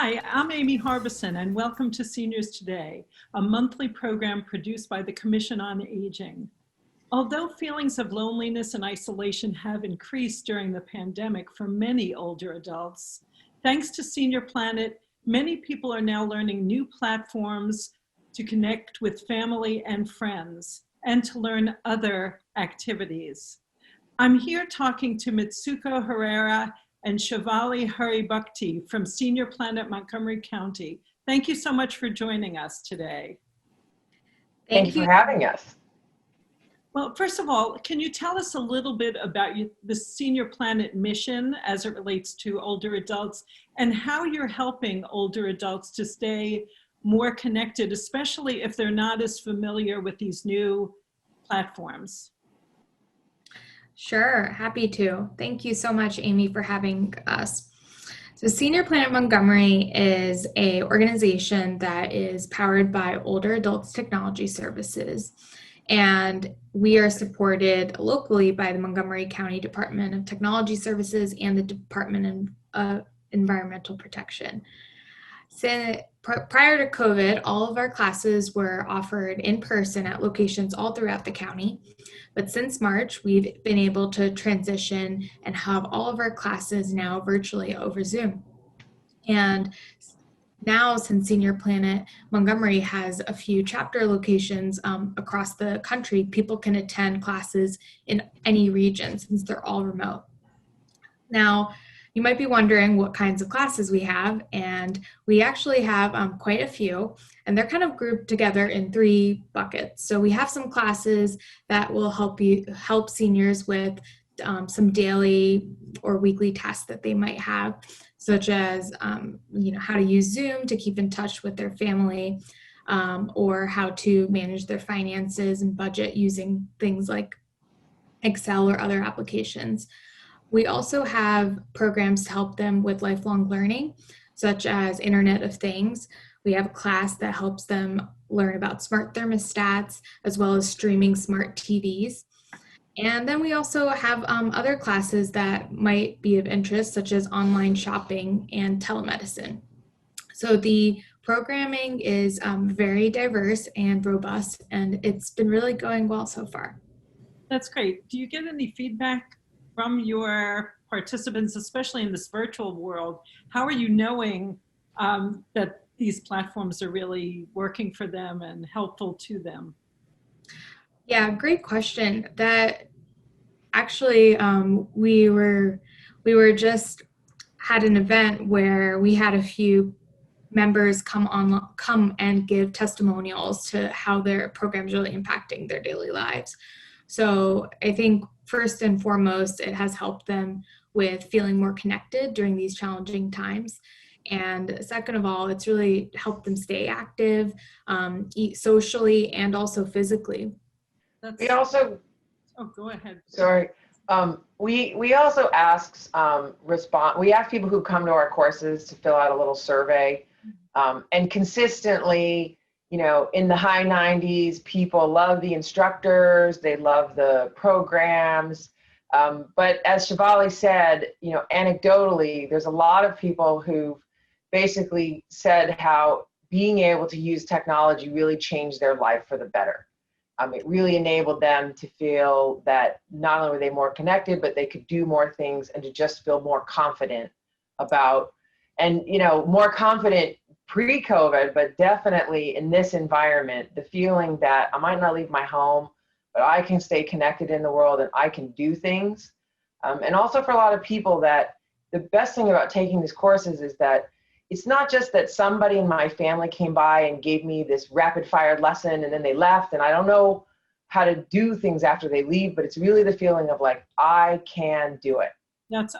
Hi, I'm Amy Harbison, and welcome to Seniors Today, a monthly program produced by the Commission on Aging. Although feelings of loneliness and isolation have increased during the pandemic for many older adults, thanks to Senior Planet, many people are now learning new platforms to connect with family and friends and to learn other activities. I'm here talking to Mitsuko Herrera and Shivali Haribhakti from Senior Planet Montgomery County. Thank you so much for joining us today. Thank you for having us. Well, first of all, can you tell us a little bit about the Senior Planet mission as it relates to older adults and how you're helping older adults to stay more connected, especially if they're not as familiar with these new platforms? Sure, happy to. Thank you so much, Amy, for having us. So Senior Planet Montgomery is an organization that is powered by Older Adults Technology Services, and we are supported locally by the Montgomery County Department of Technology Services and the Department of Environmental Protection. Prior to COVID, all of our classes were offered in person at locations all throughout the county. But since March, we've been able to transition and have all of our classes now virtually over Zoom. And now, since Senior Planet Montgomery has a few chapter locations across the country, people can attend classes in any region since they're all remote. Now, you might be wondering what kinds of classes we have, and we actually have quite a few, and they're kind of grouped together in three buckets. So we have some classes that will help seniors with some daily or weekly tasks that they might have, such as how to use Zoom to keep in touch with their family, or how to manage their finances and budget using things like Excel or other applications. We also have programs to help them with lifelong learning, such as Internet of Things. We have a class that helps them learn about smart thermostats, as well as streaming smart TVs. And then we also have other classes that might be of interest, such as online shopping and telemedicine. So the programming is very diverse and robust, and it's been really going well so far. That's great. Do you get any feedback from your participants, especially in this virtual world? How are you knowing that these platforms are really working for them and helpful to them? Yeah, great question. That actually, we were just had an event where we had a few members come and give testimonials to how their program's really impacting their daily lives. So I think first and foremost, it has helped them with feeling more connected during these challenging times. And second of all, it's really helped them stay active, eat socially, and also physically. We also, oh, go ahead. Sorry. We also ask we ask people who come to our courses to fill out a little survey, and consistently, in the high 90s, people love the instructors, they love the programs. But as Shivali said, anecdotally, there's a lot of people who've basically said how being able to use technology really changed their life for the better. It really enabled them to feel that not only were they more connected, but they could do more things and to just feel more confident about, and more confident pre-COVID, but definitely in this environment, the feeling that I might not leave my home, but I can stay connected in the world and I can do things. And also for a lot of people, that the best thing about taking these courses is that it's not just that somebody in my family came by and gave me this rapid fire lesson and then they left and I don't know how to do things after they leave, but it's really the feeling of like, I can do it.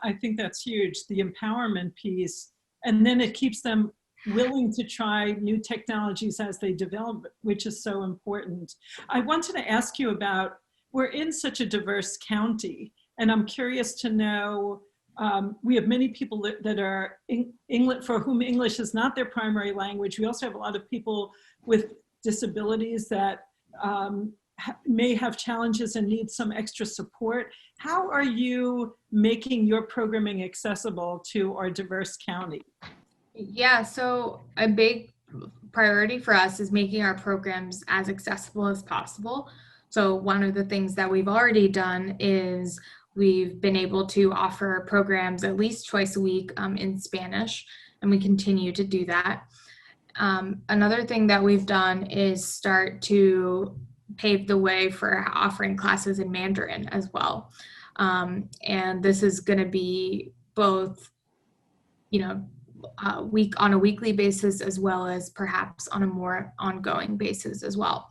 I think that's huge, the empowerment piece. And then it keeps them willing to try new technologies as they develop, which is so important. I wanted to ask you about, we're in such a diverse county, and I'm curious to know, we have many people that are English, for whom English is not their primary language. We also have a lot of people with disabilities that may have challenges and need some extra support. How are you making your programming accessible to our diverse county? Yeah, so a big priority for us is making our programs as accessible as possible. So one of the things that we've already done is we've been able to offer programs at least twice a week in Spanish, and we continue to do that. Another thing that we've done is start to pave the way for offering classes in Mandarin as well. And this is going to be both, you know, week on a weekly basis as well as perhaps on a more ongoing basis as well.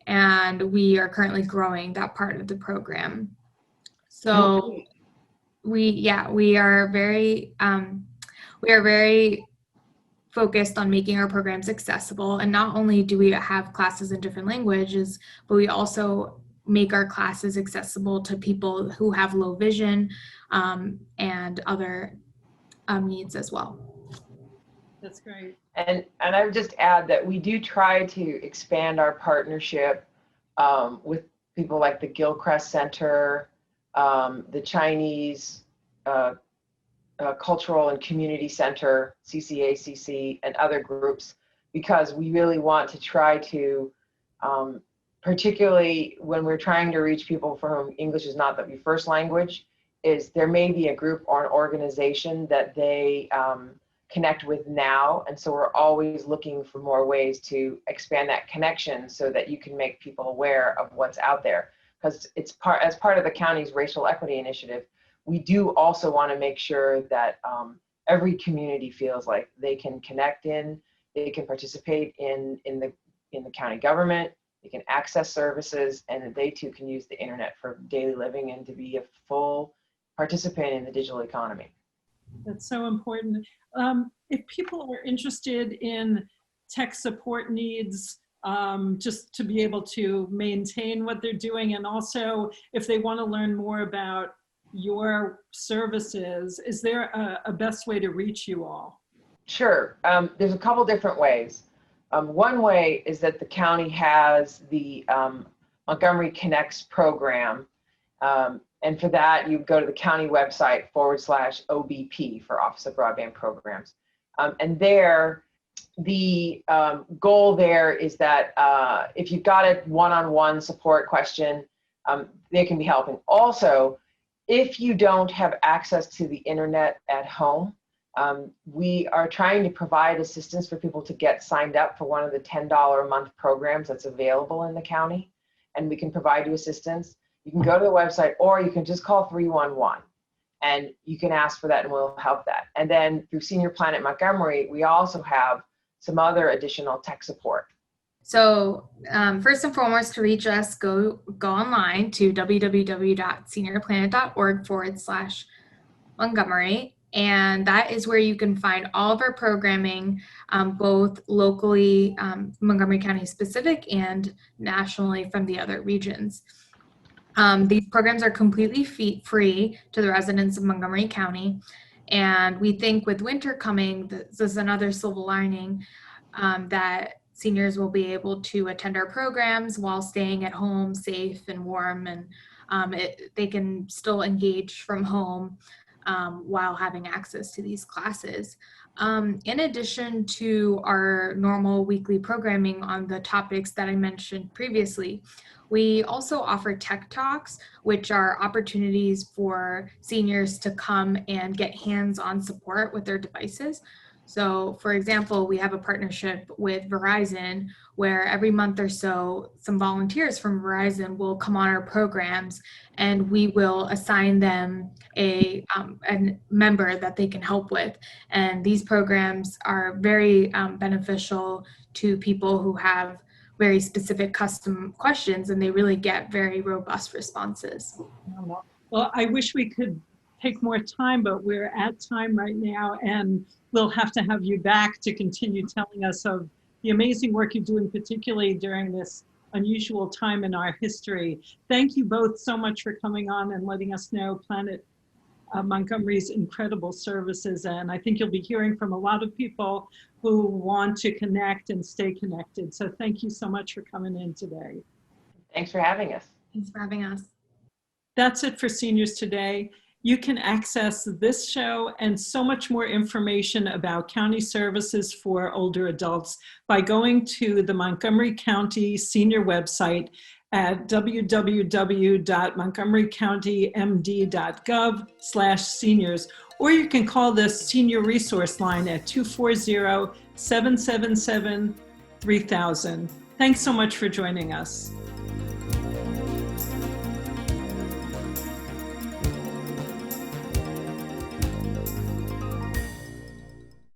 And we are currently growing that part of the program. So we are very focused on making our programs accessible. And not only do we have classes in different languages, but we also make our classes accessible to people who have low vision and other needs as well. That's great. And I would just add that we do try to expand our partnership with people like the Gilchrist Center, the Chinese Cultural and Community Center, CCACC, and other groups, because we really want to try to, particularly when we're trying to reach people for whom English is not the first language, is there may be a group or an organization that they connect with now. And so we're always looking for more ways to expand that connection so that you can make people aware of what's out there. Because it's as part of the county's racial equity initiative, we do also want to make sure that every community feels like they can connect in, they can participate in the county government, they can access services, and that they too can use the internet for daily living and to be a full participant in the digital economy. That's so important. If people are interested in tech support needs, just to be able to maintain what they're doing, and also if they want to learn more about your services, is there a best way to reach you all? Sure. There's a couple different ways. One way is that the county has the Montgomery Connects program. And for that, you go to the county website /OBP for Office of Broadband Programs. And there, the goal there is that if you've got a one-on-one support question, they can be helping. Also, if you don't have access to the internet at home, we are trying to provide assistance for people to get signed up for one of the $10 a month programs that's available in the county, and we can provide you assistance. You can go to the website, or you can just call 311 and you can ask for that and we'll help that. And then through Senior Planet Montgomery, we also have some other additional tech support. So first and foremost, to reach us, go online to www.seniorplanet.org/Montgomery. And that is where you can find all of our programming, both locally, Montgomery County specific, and nationally from the other regions. These programs are completely free to the residents of Montgomery County. And we think with winter coming, this is another silver lining, that seniors will be able to attend our programs while staying at home safe and warm, and they can still engage from home while having access to these classes. In addition to our normal weekly programming on the topics that I mentioned previously, we also offer tech talks, which are opportunities for seniors to come and get hands-on support with their devices. So for example, we have a partnership with Verizon where every month or so, some volunteers from Verizon will come on our programs, and we will assign them a member that they can help with. And these programs are very beneficial to people who have very specific custom questions, and they really get very robust responses. Well, I wish we could take more time, but we're at time right now, and we'll have to have you back to continue telling us of the amazing work you're doing, particularly during this unusual time in our history. Thank you both so much for coming on and letting us know Planet Montgomery's incredible services. And I think you'll be hearing from a lot of people who want to connect and stay connected. So thank you so much for coming in today. Thanks for having us. Thanks for having us. That's it for Seniors Today. You can access this show and so much more information about county services for older adults by going to the Montgomery County Senior website at www.montgomerycountymd.gov/seniors, or you can call the Senior Resource Line at 240-777-3000. Thanks so much for joining us.